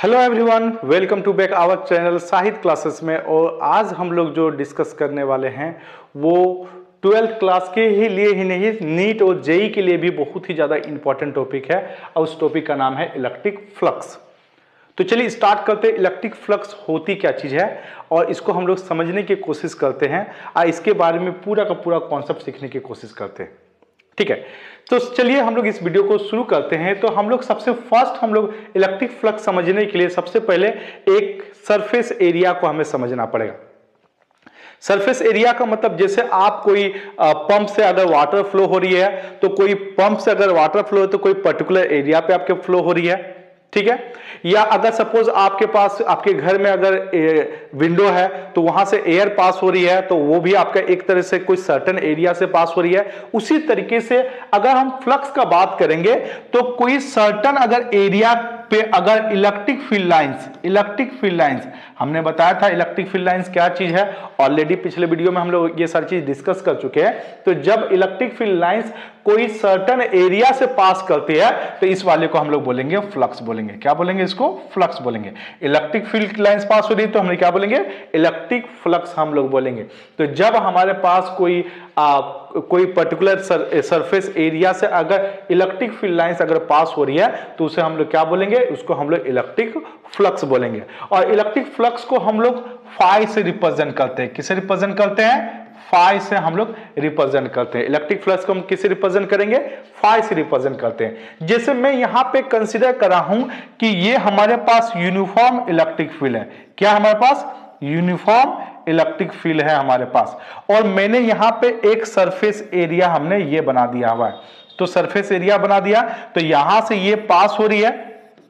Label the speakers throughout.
Speaker 1: Hello everyone, welcome to back our channel Sahitya classes में। और आज हम लोग जो डिस्कस करने वाले हैं वो 12th क्लास के ही लिए ही नहीं, नीट और जेई के लिए भी बहुत ही ज़्यादा इंपॉर्टेंट टॉपिक है और उस टॉपिक का नाम है इलेक्ट्रिक फ्लक्स। तो चलिए स्टार्ट करते हैं। इलेक्ट्रिक फ्लक्स होती क्या चीज़ है और इसको हम लोग समझने की कोशिश करते हैं और इसके बारे में पूरा का पूरा कॉन्सेप्ट सीखने की कोशिश करते हैं। ठीक है, तो चलिए हम लोग इस वीडियो को शुरू करते हैं। तो हम लोग सबसे फर्स्ट हम लोग इलेक्ट्रिक फ्लक्स समझने के लिए सबसे पहले एक सरफेस एरिया को हमें समझना पड़ेगा। सरफेस एरिया का मतलब जैसे आप कोई पंप से अगर वाटर फ्लो हो रही है तो कोई पंप से अगर वाटर फ्लो है तो कोई पर्टिकुलर एरिया पे आपके फ्लो हो रही है, ठीक है। या अगर सपोज आपके पास आपके घर में अगर विंडो है तो वहां से एयर पास हो रही है तो वो भी आपका एक तरह से कोई सर्टेन एरिया से पास हो रही है। उसी तरीके से अगर हम फ्लक्स का बात करेंगे तो कोई सर्टेन अगर एरिया पे अगर इलेक्ट्रिक फील्ड लाइंस हमने बताया था इलेक्ट्रिक फील्ड लाइंस क्या चीज है, ऑलरेडी पिछले वीडियो में हम लोग ये सारी चीज डिस्कस कर चुके हैं। तो जब इलेक्ट्रिक फील्ड लाइंस कोई सर्टेन एरिया से पास करती है तो इस वाले को हम लोग बोलेंगे फ्लक्स बोलेंगे। क्या बोलेंगे? इसको फ्लक्स बोलेंगे। इलेक्ट्रिक फील्ड लाइंस पास हो रही है तो हम क्या बोलेंगे? इलेक्ट्रिक फ्लक्स हम लोग बोलेंगे। तो जब हमारे पास कोई पर्टिकुलर सरफेस एरिया से अगर इलेक्ट्रिक फील्ड लाइंस अगर पास हो रही है तो उसे हम लोग क्या बोलेंगे? उसको हम लोग इलेक्ट्रिक फ्लक्स बोलेंगे। और इलेक्ट्रिक फ्लक्स को हम लोग फाई से रिप्रेजेंट करते हैं। किसे रिप्रेजेंट करते हैं? फाई से हम लोग रिप्रेजेंट करते हैं। इलेक्ट्रिक फ्लक्स को हम किसे रिप्रेजेंट करेंगे? फाई से रिप्रेजेंट करते हैं। जैसे मैं यहां पे कंसीडर कर रहा हूं कि ये हमारे पास यूनिफॉर्म इलेक्ट्रिक फील्ड है। क्या हमारे पास? यूनिफॉर्म इलेक्ट्रिक फील्ड है हमारे पास। और मैंने यहां पे एक सरफेस एरिया हमने ये बना दिया हुआ है। तो सरफेस एरिया बना दिया तो यहां से ये पास हो रही है,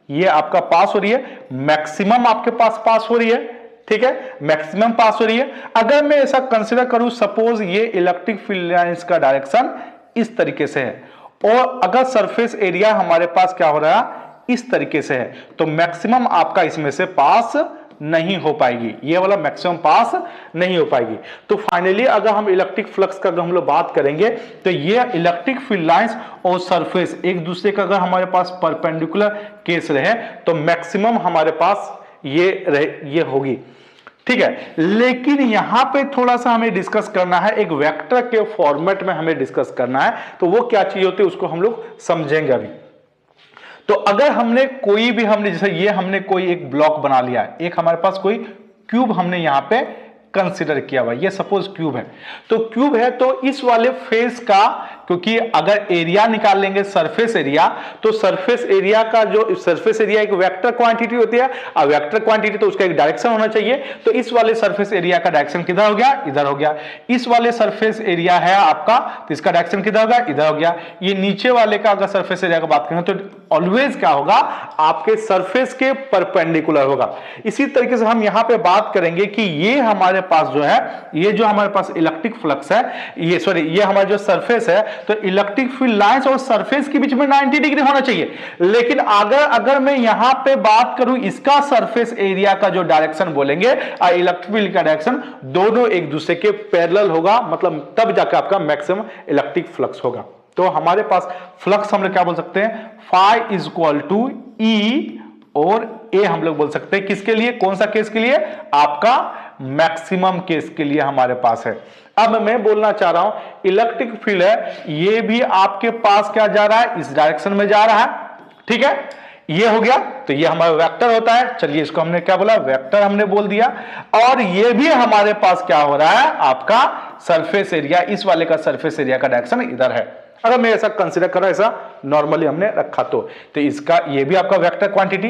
Speaker 1: ये आपका पास हो रही है, मैक्सिमम आपके पास हो रही है, ठीक है, मैक्सिमम पास हो रही है। अगर मैं ऐसा कंसीडर करूं, सपोज ये इलेक्ट्रिक फील्ड लाइंस का डायरेक्शन इस तरीके से है और अगर सरफेस एरिया हमारे पास क्या हो रहा है? इस तरीके से है, तो मैक्सिमम आपका इसमें से पास नहीं हो पाएगी, ये वाला मैक्सिमम पास नहीं हो पाएगी। तो फाइनली अगर हम इलेक्ट्रिक फ्लक्स का हम लोग बात करेंगे तो ये इलेक्ट्रिक फील्ड लाइंस और सरफेस एक दूसरे का अगर हमारे पास परपेंडिकुलर केस रहे तो मैक्सिमम हमारे पास ये होगी, ठीक है। लेकिन यहां पे थोड़ा सा हमें डिस्कस करना है, एक वेक्टर के फॉर्मेट में हमें डिस्कस करना है। तो वो क्या चीज होती है उसको हम लोग समझेंगे अभी। तो अगर हमने जैसे ये हमने कोई एक ब्लॉक बना लिया है, एक हमारे पास कोई क्यूब हमने यहां पे कंसीडर किया हुआ, ये सपोज क्यूब है। तो क्यूब है तो इस वाले फेस का, क्योंकि अगर एरिया निकाल लेंगे सरफेस एरिया, तो सरफेस एरिया का जो सरफेस एरिया एक वेक्टर क्वांटिटी होती है और वेक्टर क्वांटिटी तो उसका एक डायरेक्शन होना चाहिए। तो इस वाले सरफेस एरिया का डायरेक्शन किधर हो गया? इधर हो गया। इस वाले सरफेस एरिया है आपका तो इसका डायरेक्शन किधर हो गया? इधर हो गया। ये नीचे वाले का अगर सरफेस एरिया की बात करें तो ऑलवेज क्या होगा? आपके सरफेस के परपेंडिकुलर होगा। इसी तरीके से हम यहां पे बात करेंगे कि ये हमारे पास जो है, ये जो हमारे पास इलेक्ट्रिक फ्लक्स है, ये हमारा जो सरफेस है, तो इलेक्ट्रिक फील्ड लाइंस और सरफेस के बीच में 90 डिग्री होना चाहिए। लेकिन अगर मैं यहां पे बात करूं इसका सरफेस एरिया का जो डायरेक्शन बोलेंगे और इलेक्ट्रिक फील्ड का डायरेक्शन, दोनों एक दूसरे के पैरेलल होगा, मतलब तब जाकर आपका मैक्सिमम इलेक्ट्रिक फ्लक्स होगा। तो हमारे पास फ्लक्स हम लोग क्या बोल सकते हैं? फाई इज इक्वल टू ई और ए हम लोग बोल सकते हैं। किसके लिए? कौन सा केस के लिए? आपका मैक्सिमम केस के लिए हमारे पास है। अब मैं बोलना चाह रहा हूं इलेक्ट्रिक फील्ड है, ये भी आपके पास क्या जा रहा है? इस डायरेक्शन में जा रहा है, ठीक है। ये हो गया तो ये हमारा वेक्टर होता है। चलिए इसको हमने क्या बोला? वेक्टर हमने बोल दिया। और ये भी हमारे पास क्या हो रहा है? आपका सरफेस एरिया, इस वाले का सरफेस एरिया का डायरेक्शन इधर है। अगर मैं ऐसा कंसीडर कर रहा हूं, ऐसा नॉर्मली हमने रखा तो इसका ये भी आपका वेक्टर क्वांटिटी,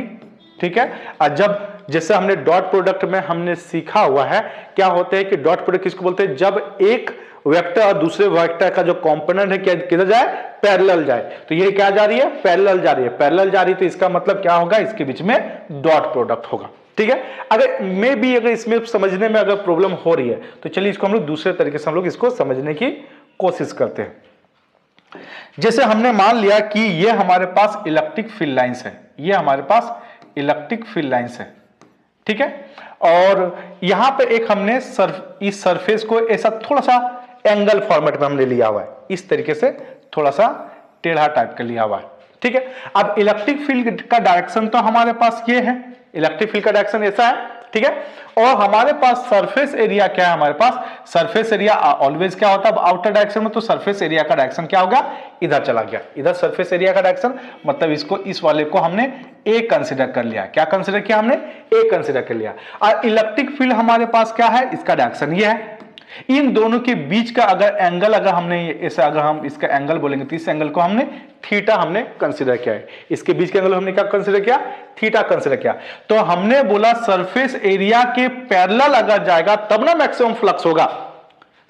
Speaker 1: ठीक है। और जब जैसे हमने डॉट प्रोडक्ट में हमने सीखा हुआ है, क्या होता है कि डॉट प्रोडक्ट किसको बोलते हैं? जब एक वेक्टर और दूसरे वेक्टर का जो कंपोनेंट है क्या किधर जाए? पैरेलल जाए। तो ये क्या जा रही है? पैरेलल जा रही है। पैरेलल जा रही है तो इसका मतलब क्या होगा? इसके बीच में डॉट प्रोडक्ट होगा, ठीक है। अगर इसमें समझने में अगर प्रॉब्लम हो रही है तो चलिए इसको हम लोग दूसरे तरीके से हम लोग इसको समझने की कोशिश करते हैं। जैसे हमने मान लिया कि ये हमारे पास इलेक्ट्रिक फील्ड लाइंस है, ये हमारे पास इलेक्ट्रिक फील्ड लाइंस है, ठीक है। और यहां पे एक हमने इस सरफेस को ऐसा थोड़ा सा एंगल फॉर्मेट में हमने लिया हुआ है, इस तरीके से थोड़ा सा टेढ़ा टाइप का लिया हुआ है, ठीक है। अब इलेक्ट्रिक फील्ड का डायरेक्शन तो हमारे पास ये है, इलेक्ट्रिक फील्ड का डायरेक्शन ऐसा है, ठीक है। और हमारे पास सरफेस एरिया क्या है, हमारे पास सरफेस एरिया ऑलवेज क्या होता है आउटर डायरेक्शन में, तो सरफेस एरिया का डायरेक्शन क्या होगा, इधर चला गया, इधर सरफेस एरिया का डायरेक्शन, मतलब इसको इस वाले को हमने ए कंसीडर कर लिया। क्या कंसीडर किया हमने, ए कंसीडर कर लिया। और इलेक्ट्रिक फील्ड हमारे पास क्या है, इसका डायरेक्शन ये है। इन दोनों के बीच का अगर एंगल, अगर हमने ऐसा, अगर हम इसका एंगल बोलेंगे तो इस एंगल को हमने थीटा हमने कंसीडर किया है। इसके बीच के एंगल हमने क्या कंसीडर किया, थीटा कंसीडर किया। तो हमने बोला सरफेस एरिया के पैरेलल अगर जाएगा तब ना मैक्सिमम फ्लक्स होगा,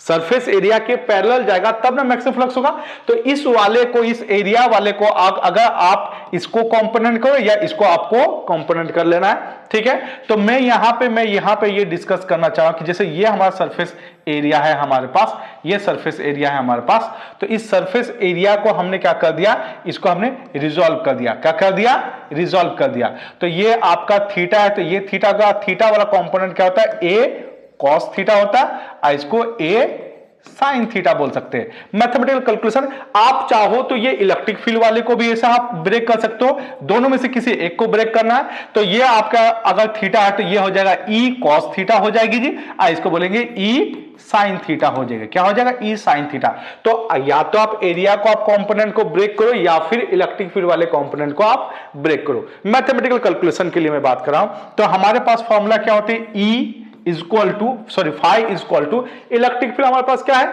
Speaker 1: सरफेस एरिया के पैरेलल जाएगा तब ना मैक्सिमम फ्लक्स होगा। तो इस वाले को, इस एरिया वाले को अगर आप इसको कंपोनेंट करो या इसको आपको कंपोनेंट कर लेना है, ठीक है। तो मैं यहां पे ये डिस्कस करना चाह रहा हूं कि जैसे ये हमारा सरफेस एरिया है हमारे पास, ये सरफेस एरिया है हमारे पास, तो इस सरफेस एरिया को हमने क्या कर दिया, इसको हमने रिजॉल्व कर दिया। क्या कर दिया, रिजॉल्व कर दिया। तो ये आपका थीटा है, तो ये थीटा का, थीटा वाला कंपोनेंट क्या होता है, ए कॉस थीटा होता है, इसको ए साइन थीटा बोल सकते हैं। मैथमेटिकल कैलकुलेशन, आप चाहो तो ये इलेक्ट्रिक फील्ड वाले को भी ऐसा आप ब्रेक कर सकते हो, दोनों में से किसी एक को ब्रेक करना है। तो ये आपका अगर थीटा है तो ये हो जाएगा ई कॉस थीटा हो जाएगी जी, इसको बोलेंगे ई साइन थीटा हो जाएगा। क्या हो जाएगा, ई साइन थीटा। तो या तो आप एरिया को, आप कंपोनेंट को ब्रेक करो, या फिर इलेक्ट्रिक फील्ड वाले कंपोनेंट को आप ब्रेक करो। मैथमेटिकल कैलकुलेशन के लिए मैं बात कर रहा हूं। तो हमारे पास फॉर्मूला क्या होती है, E equal to, sorry phi equal to, electric field हमारे पास क्या है,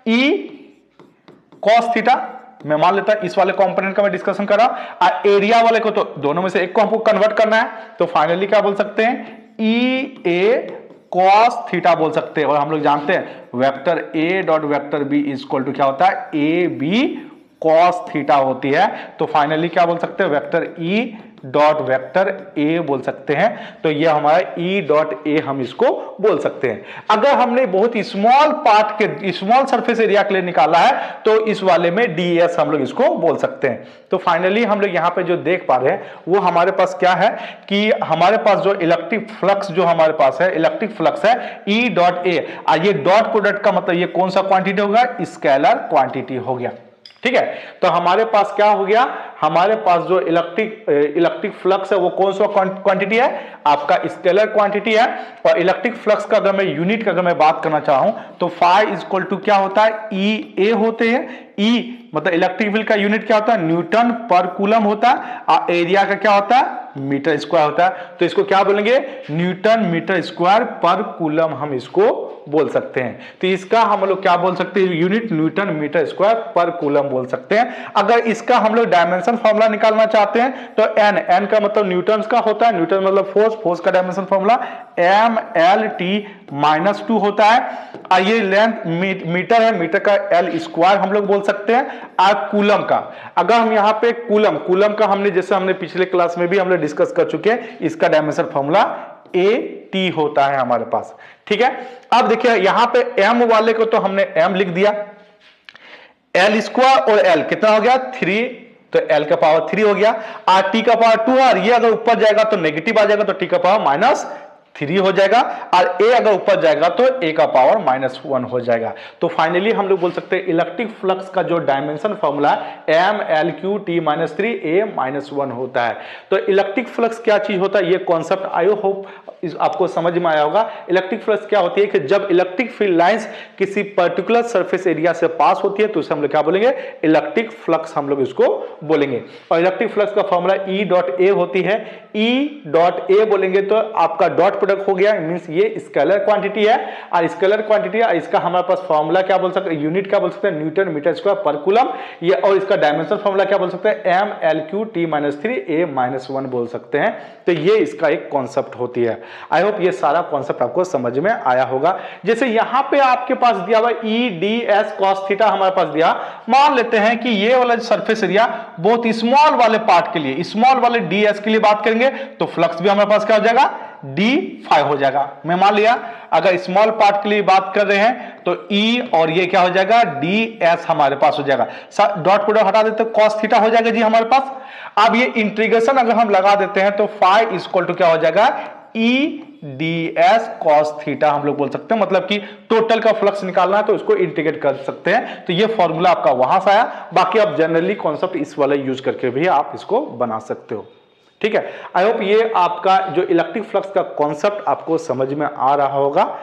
Speaker 1: ई कॉस थीटा। मैं मान लेता इस वाले कंपोनेंट का मैं डिस्कशन कर रहा हूं, एरिया वाले को तो दोनों में से एक को हमको कन्वर्ट करना है, तो फाइनली क्या बोल सकते हैं, ई ए कॉस थीटा बोल सकते हैं। और हम लोग जानते हैं vector A dot vector B equal to क्या होता है, ए बी कॉस थीटा होती है। तो फाइनली क्या बोल सकते हैं, vector E dot vector A बोल सकते हैं। तो ये हमारा ई डॉट ए हम इसको बोल सकते हैं। अगर हमने बहुत स्मॉल पार्ट के, स्मॉल सरफेस एरिया के लिए निकाला है, तो इस वाले में डी एस हम लोग इसको बोल सकते हैं। तो फाइनली हम लोग यहाँ पे जो देख पा रहे हैं वो हमारे पास क्या है कि हमारे पास जो इलेक्ट्रिक फ्लक्स जो हमारे पास है, इलेक्ट्रिक फ्लक्स है ई डॉट ए। ये डॉट प्रोडक्ट का मतलब ये कौन सा क्वांटिटी होगा, स्केलर क्वांटिटी हो गया, ठीक है। तो हमारे पास क्या हो गया, हमारे पास जो इलेक्ट्रिक फ्लक्स है वो कौन सा क्वांटिटी है, आपका स्केलर क्वांटिटी है। और इलेक्ट्रिक फ्लक्स का अगर मैं यूनिट का अगर मैं बात करना चाहूं तो फाई इक्वल टू क्या होता है, ई ए होते हैं। ई मतलब इलेक्ट्रिक फील्ड का यूनिट क्या होता है, न्यूटन पर कूलम होता है। और एरिया का क्या होता है, मीटर स्क्वायर होता है। तो इसको क्या बोलेंगे, न्यूटन मीटर स्क्वायर पर कूलम हम इसको बोल सकते हैं। तो इसका हम लोग क्या बोल सकते हैं, यूनिट न्यूटन मीटर स्क्वायर पर कूलम बोल सकते हैं। अगर इसका हम लोग डायमेंशन फॉर्मूला निकालना चाहते हैं तो एन, एन का मतलब न्यूटन का होता है, न्यूटन मतलब फोर्स, फोर्स का dimension formula M L T minus 2 होता है। ये लेंथ मीटर है, मीटर का एल स्क्वायर हम लोग बोल सकते हैं। और कूलम का, अगर हम यहाँ पे कूलम का हमने, जैसे हमने पिछले क्लास में भी हम लोग डिस्कस कर चुके हैं, इसका डायमेंशन फॉर्मूला ए टी होता है हमारे पास, ठीक है। अब देखिए यहाँ पे एम वाले को तो हमने एम लिख दिया, एल स्क्वायर और एल कितना हो गया 3, तो एल का पावर 3 हो गया। और टी का पावर 2 है, और ये अगर ऊपर जाएगा तो नेगेटिव आ जाएगा, तो टी का पावर -3 हो जाएगा। और ए अगर ऊपर जाएगा तो ए का पावर -1 हो जाएगा। तो फाइनली हम लोग बोल सकते हैं इलेक्ट्रिक फ्लक्स का जो dimension formula M L Q T -3 A -1 होता है। तो इलेक्ट्रिक फ्लक्स क्या चीज होता है, ये कॉन्सेप्ट आई होप आपको समझ में आया होगा। इलेक्ट्रिक फ्लक्स क्या होती है कि जब इलेक्ट्रिक फील्ड लाइंस किसी पर्टिकुलर सरफेस एरिया से पास होती है तो उसे हम लोग क्या बोलेंगे, इलेक्ट्रिक फ्लक्स हम लोग इसको बोलेंगे। और इलेक्ट्रिक फ्लक्स का फॉर्मूला ई डॉट ए होती है। ई डॉट ए बोलेंगे तो आपका डॉट प्रोडक्ट हो गया, मींस ये स्केलर क्वांटिटी है। और स्केलर क्वांटिटी है, इसका हमारे पास फॉर्मूला क्या बोल सकते हैं, यूनिट क्या बोल सकते हैं, न्यूटन मीटर स्क्वायर पर कूलम। ये और इसका डायमेंशन फॉर्मूला क्या बोल सकते हैं, M L Q T -3 A -1 बोल सकते हैं। तो ये इसका एक कॉन्सेप्ट होती है। आई होप ये सारा कॉन्सेप्ट आपको समझ में आया होगा। जैसे यहां पे आपके पास दिया हुआ E D S cos theta हमारे पास दिया, मान लेते हैं कि ये वाला सरफेस एरिया बहुत स्मॉल वाले पार्ट के लिए, स्मॉल वाले डी एस के लिए बात करेंगे तो फ्लक्स भी हमारे पास क्या हो जाएगा, डी फाई हो जाएगा। मैं मान लिया अगर स्मॉल पार्ट के लिए बात कर रहे हैं तो ई और ये क्या हो जाएगा, डी एस हमारे पास हो जाएगा। डॉट प्रोडक्ट हटा देते तो कॉस थीटा हो जाएगा जी हमारे पास। अब ये इंटीग्रेशन अगर हम लगा देते हैं तो फाई इक्वल टू क्या हो जाएगा, E D S cos theta हम लोग बोल सकते हैं। मतलब कि टोटल का फ्लक्स निकालना है तो इसको इंटीग्रेट कर सकते हैं। तो ये फॉर्मूला आपका वहां से आया। बाकी आप जनरली कॉन्सेप्ट इस वाला यूज करके भी आप इसको बना सकते हो। ठीक है। आई होप ये आपका जो इलेक्ट्रिक फ्लक्स का कॉन्सेप्ट आपको समझ में आ रहा होगा।